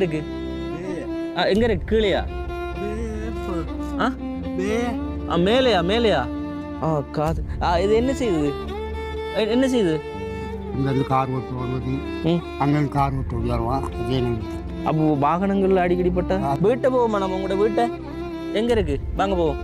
இருக்கு? எங்க இருக்கு? கீழையா? மேலையா? மேலையா? காது. இது என்ன செய்யுது? என்ன செய்யுது? இங்கேருந்து கார் ஓட்டு வருவது, அங்கேருந்து கார் ஓட்டு வருவா. அப்போ வாகனங்கள் அடிக்கடி பட்டா வீட்டை போவோமா? நம்ம உங்களோட வீட்டை எங்க இருக்கு? வாங்க போவோம்.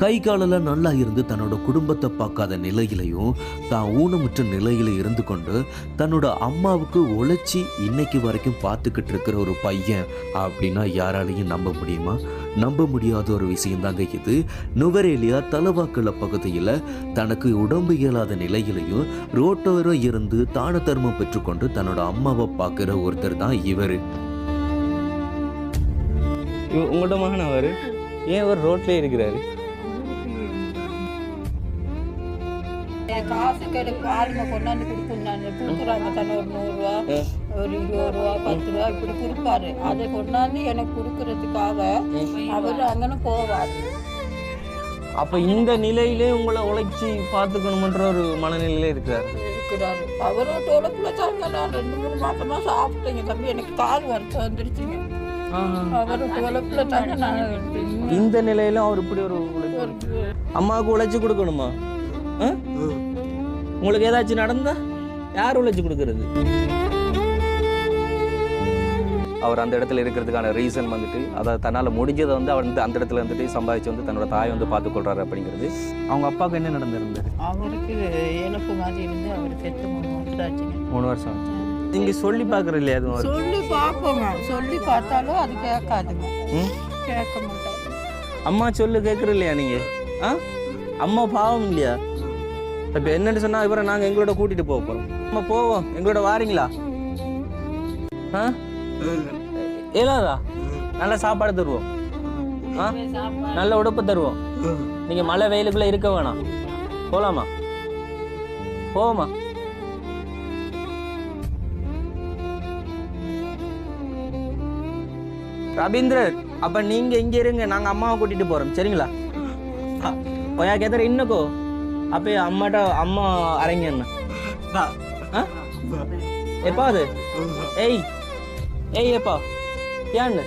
கை காலெல்லாம் நல்லா இருந்து தன்னோட குடும்பத்தை பார்க்காத நிலையிலையும் தான் ஊனமுற்ற நிலையில இருந்து கொண்டு தன்னோட அம்மாவுக்கு உழைச்சி இன்னைக்கு வரைக்கும் பார்த்துக்கிட்டு இருக்கிற ஒரு பையன் அப்படின்னா யாராலையும் நம்ப முடியுமா? நம்ப முடியாத ஒரு விஷயம் தாங்க இது. நுவரேலியா தலவாக்கல பகுதியில் தனக்கு உடம்பு இயலாத நிலையிலையும் ரோட்டோரம் இருந்து தான தர்மம் பெற்றுக்கொண்டு தன்னோட அம்மாவை பார்க்குற ஒருத்தர் தான் இவர். உங்களோட மகன் அவர் ஏன் அவர் ரோட்லேயே இருக்கிறாரு? காசு கிடைக்கும் ஆளுங்க கொண்டாந்து கொடுக்குறாங்க, கொடுக்குறாங்க தானே. ஒரு 100 ரூபா, ஒரு 20 ரூபா, 10 ரூபா இப்படி கொடுப்பாரு. அதை கொண்டாந்து எனக்கு கொடுக்கறதுக்காக அவர் அங்கன்னு போவார். அப்ப இந்த நிலையிலே உங்களை உழைச்சி பார்த்துக்கணுமன்ற ஒரு மனநிலையில இருக்கிறாரு. அவரும் தொலைப்புல தாங்க. நான் 2-3 மாசமா சாப்பிட்டேங்க தம்பி, எனக்கு கால் வருத்தம் வந்துருச்சுங்க. அவரும் தொலைப்புல தாங்க. நான் இந்த நிலையில அவர் இப்படி ஒரு அம்மாவுக்கு உழைச்சி கொடுக்கணுமா? உங்களுக்கு ஏதாச்சும் நடந்தா யார் உழைச்சி கொடுக்கறது? அவர் அந்த இடத்துல இருக்கிறதுக்கான ரீசன் வந்துட்டு அதை தன்னால் முடிஞ்சதை வந்து அவர் வந்து அந்த இடத்துல வந்துட்டு சம்பாதிச்சு வந்து தன்னோட தாயை வந்து பார்த்துக்கொள்றாரு அப்படிங்கிறது. அவங்க அப்பாவுக்கு என்ன நடந்திருந்தது? அவருக்கு இழப்பு மாதிரி இருந்து அவர் செத்து 3 வருஷம் ஆச்சுங்க. 3 வருஷம் ஆச்சு. நீங்க சொல்லி பார்க்குற இல்லையா? அது சொல்லி பார்ப்போங்க. சொல்லி பார்த்தாலும் அது கேட்காதுங்க. கேட்க மாட்டாங்க. அம்மா சொல்லு கேட்குற இல்லையா நீங்க? அம்மா பாவம் இல்லையா? இப்போ என்னன்னு சொன்னா இவரை நாங்கள் எங்களோட கூட்டிட்டு போக போறோம். நம்ம போவோம், எங்களோட வாரீங்களா? ஏலாதா? நல்ல சாப்பாடு தருவோம், நல்ல உடுப்பு தருவோம். நீங்க மழை வெயிலுக்குள்ள இருக்க வேணாம். போலாமா? போவோமா? ரவீந்திரன், அப்ப நீங்க இங்க இருங்க, நாங்க அம்மாவை கூட்டிட்டு போறோம். சரிங்களா? ඔයා ගෙදර ඉන්නකෝ. අපේ අම්මට අම්මා අරන් යන්න. එපාද? එයි එපා. යන්න.